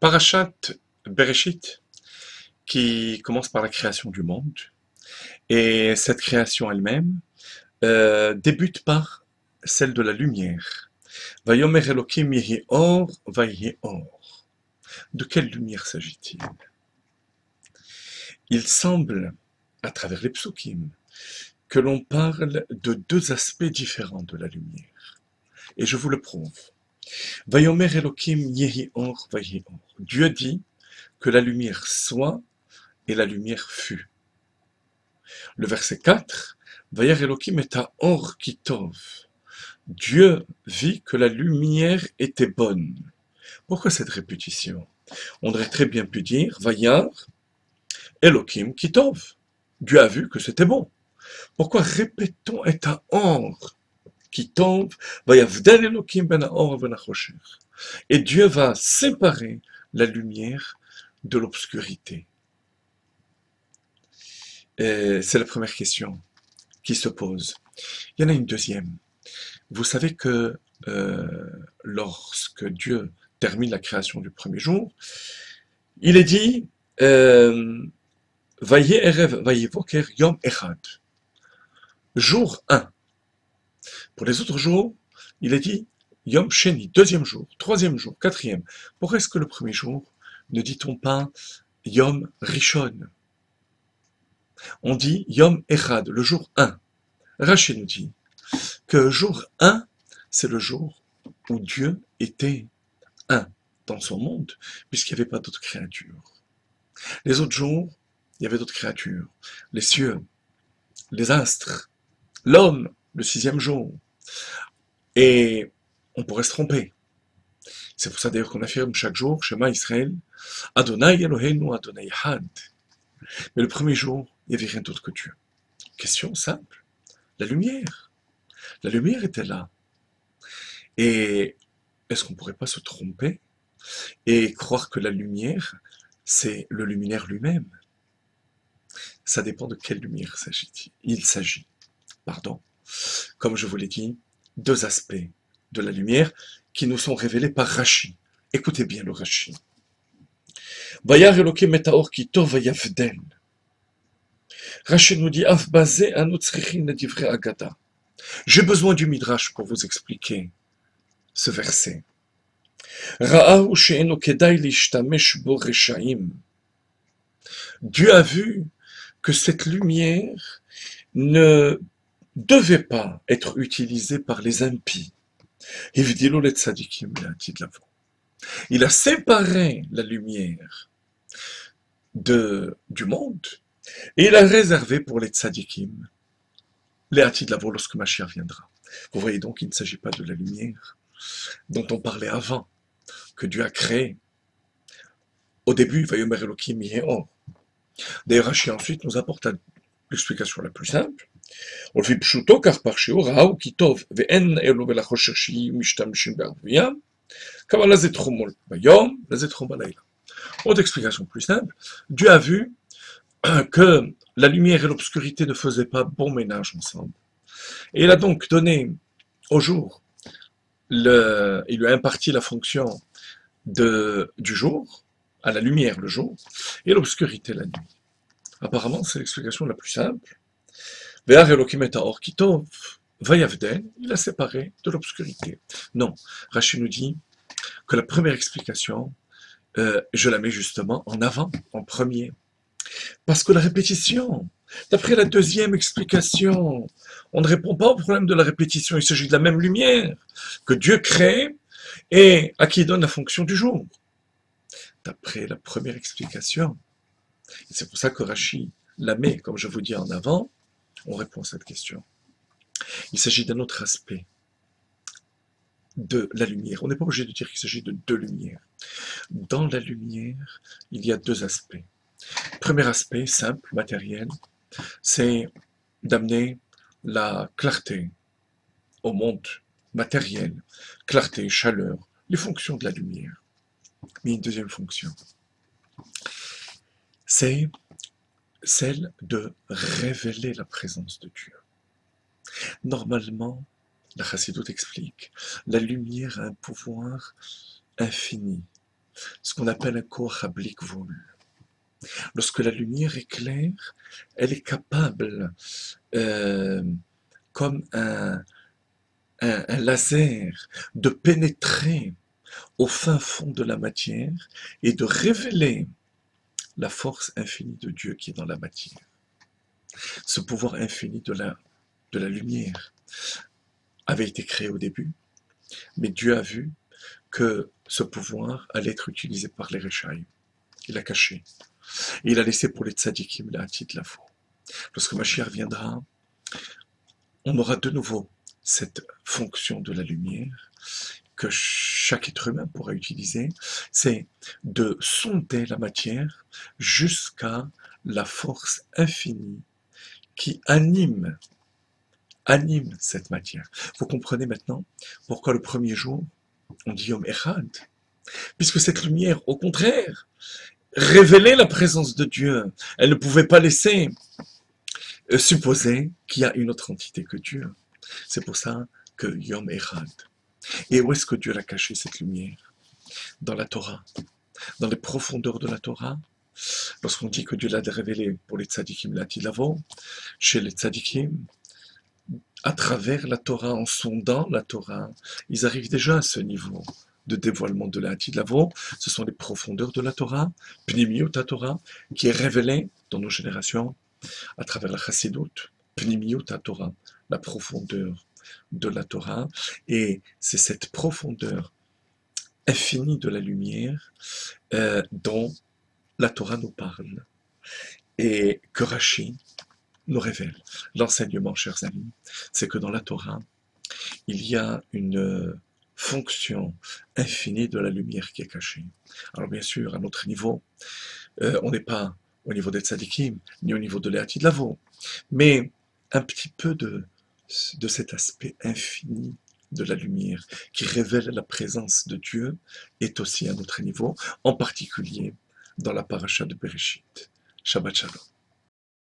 Parashat Bereshit, qui commence par la création du monde, et cette création elle-même débute par celle de la lumière. Vayomer Elokim yehi or, vayhi or. De quelle lumière s'agit-il? Il semble, à travers les psukim, que l'on parle de deux aspects différents de la lumière. Et je vous le prouve. Vayomer Elokim yehi or, vayhi or. Dieu dit que la lumière soit et la lumière fut. Le verset 4, Vayer Elokim et or kitov. Dieu vit que la lumière était bonne. Pourquoi cette répétition? On aurait très bien pu dire Vayar Elokim kitov. Dieu a vu que c'était bon. Pourquoi répétons et or kitov Vayavdel Elokim ben or ben achosher. Et Dieu va séparer la lumière de l'obscurité. C'est la première question qui se pose. Il y en a une deuxième. Vous savez que lorsque Dieu termine la création du premier jour, il est dit Vaye erev vayevoker yom echad. Jour 1. Pour les autres jours, il est dit Yom Sheni, deuxième jour, troisième jour, quatrième. Pourquoi est-ce que le premier jour ne dit-on pas Yom Rishon? On dit Yom Echad, le jour 1. Rachid nous dit que jour 1, c'est le jour où Dieu était un dans son monde, puisqu'il n'y avait pas d'autres créatures. Les autres jours, il y avait d'autres créatures. Les cieux, les astres, l'homme, le sixième jour. Et on pourrait se tromper. C'est pour ça d'ailleurs qu'on affirme chaque jour, Shema Israël, Adonai Eloheinu Adonai Had. Mais le premier jour, il n'y avait rien d'autre que Dieu. Question simple. La lumière. La lumière était là. Et est-ce qu'on ne pourrait pas se tromper et croire que la lumière, c'est le luminaire lui-même? Ça dépend de quelle lumière il s'agit. Pardon. Comme je vous l'ai dit, deux aspects de la lumière qui nous sont révélés par Rashi. Écoutez bien le Rashi. Vayar Elokim et haor kitov vayavdel. Rashi nous dit Af basé anot tzrichin divrei agada. J'ai besoin du midrash pour vous expliquer ce verset. Ra'ahu she'eno kedai lishtamesh bo reshaim. Dieu a vu que cette lumière ne devait pas être utilisée par les impies. Il a séparé la lumière du monde et il a réservé pour les tzadikim les Atidlavo lorsque Mashiach viendra. Vous voyez donc qu'il ne s'agit pas de la lumière dont on parlait avant, que Dieu a créé. Au début, Vayomer Elokim Yeor. D'ailleurs, Rashi ensuite nous apporte l'explication la plus simple. ולפי פשוטו כך פרשו ראו כי טוב ואין אלו ולחושך שיהיו משתמשים בערבוים כמה לזה תחום ביום לזה תחום בלילה. Autre explication plus simple, Dieu a vu que la lumière et l'obscurité ne faisaient pas bon ménage ensemble. Et il a donc donné au jour, il lui a imparti la fonction du jour, à la lumière le jour, et l'obscurité la nuit. Apparemment, c'est l'explication la plus simple. Ve'ar Elokim et haor kitov vayavdel, il a séparé de l'obscurité. Non, Rashi nous dit que la première explication, je la mets justement en avant, en premier. Parce que la répétition, d'après la deuxième explication, on ne répond pas au problème de la répétition, il s'agit de la même lumière que Dieu crée et à qui il donne la fonction du jour. D'après la première explication, c'est pour ça que Rashi la met, comme je vous dis, en avant, on répond à cette question. Il s'agit d'un autre aspect de la lumière. On n'est pas obligé de dire qu'il s'agit de deux lumières. Dans la lumière, il y a deux aspects. Premier aspect, simple, matériel, c'est d'amener la clarté au monde matériel, clarté, chaleur, les fonctions de la lumière. Mais une deuxième fonction, c'est celle de révéler la présence de Dieu. Normalement, la Chassidoute explique, la lumière a un pouvoir infini, ce qu'on appelle un koach hablik vol. Lorsque la lumière éclaire, elle est capable, euh, comme un laser, de pénétrer au fin fond de la matière et de révéler la force infinie de Dieu qui est dans la matière. Ce pouvoir infini de la lumière avait été créé au début, mais Dieu a vu que ce pouvoir allait être utilisé par les Rechaïm. Il a caché. Et il a laissé pour les tzadikim la Hatid Lavo. Lorsque Mashiach viendra, on aura de nouveau cette fonction de la lumière que chaque être humain pourra utiliser, c'est de sonder la matière jusqu'à la force infinie qui anime cette matière. Vous comprenez maintenant pourquoi le premier jour, on dit Yom Echad, puisque cette lumière, au contraire, révélait la présence de Dieu. Elle ne pouvait pas laisser supposer qu'il y a une autre entité que Dieu. C'est pour ça que Yom Echad. Et où est-ce que Dieu l'a caché, cette lumière? Dans la Torah, dans les profondeurs de la Torah. Lorsqu'on dit que Dieu l'a révélé pour les tzadikim, l'Atilavo, chez les tzadikim, à travers la Torah, en sondant la Torah, ils arrivent déjà à ce niveau de dévoilement de l'Atilavo. Ce sont les profondeurs de la Torah, Pnimiut Torah, qui est révélée dans nos générations à travers la Chassidut, Pnimiut Torah, la profondeur de la Torah, et c'est cette profondeur infinie de la lumière dont la Torah nous parle, et que Rashi nous révèle. L'enseignement, chers amis, c'est que dans la Torah, il y a une fonction infinie de la lumière qui est cachée. Alors bien sûr, à notre niveau, on n'est pas au niveau des tzadikim, ni au niveau de l'Eatid Lavo, mais un petit peu de cet aspect infini de la lumière qui révèle la présence de Dieu est aussi à notre niveau, en particulier dans la paracha de Bereshit. Shabbat Shalom.